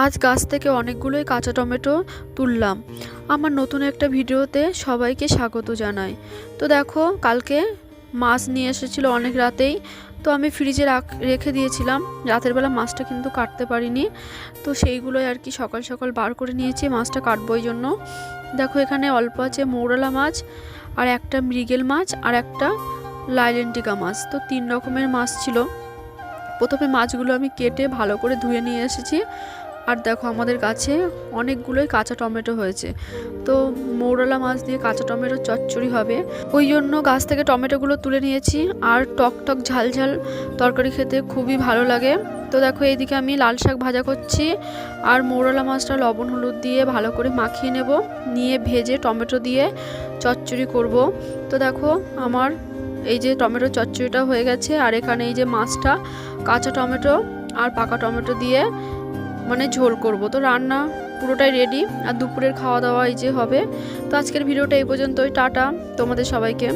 আজ গাছ থেকে অনেকগুলোই কাঁচা টমেটো তুললাম। আমার নতুন একটা ভিডিওতে সবাইকে স্বাগত জানাই। তো দেখো, কালকে মাছ নিয়ে এসেছিল অনেক রাতেই, তো আমি ফ্রিজে রেখে দিয়েছিলাম। রাতের বেলা মাছটা কিন্তু কাটতে পারিনি, তো সেইগুলোই আর কি সকাল সকাল বার করে নিয়েছি মাছটা কাটবো এই জন্য। দেখো, এখানে অল্প আছে মৌরলা মাছ, আর একটা মৃগেল মাছ, আর একটা লাইলেন্টিকা মাছ। তো 3 রকমের মাছ ছিল। প্রথমে মাছগুলো আমি কেটে ভালো করে ধুয়ে নিয়ে এসেছি। আর দেখো, আমাদের গাছে অনেকগুলোই কাঁচা টমেটো হয়েছে, তো মৌরলা মাছ দিয়ে কাঁচা টমেটো চচ্চড়ি হবে, ওই জন্য গাছ থেকে টমেটোগুলো তুলে নিয়েছি। আর টক টক ঝাল ঝাল তরকারি খেতে খুবই ভালো লাগে। তো দেখো, এইদিকে আমি লাল শাক ভাজা করছি, আর মৌরলা মাছটা লবণ হলুদ দিয়ে ভালো করে মাখিয়ে নেব, নিয়ে ভেজে টমেটো দিয়ে চচ্চড়ি করব। তো দেখো, আমার এই যে টমেটো চচ্চড়িটা হয়ে গেছে। আর এখানে এই যে মাছটা কাঁচা টমেটো আর পাকা টমেটো দিয়ে মানে ঝোল করব। তো রান্না পুরোটাই রেডি, আর দুপুরের খাওয়া দাওয়া এই যে হবে। তো আজকের ভিডিওটা এই পর্যন্তই। টাটা তোমাদের সবাইকে।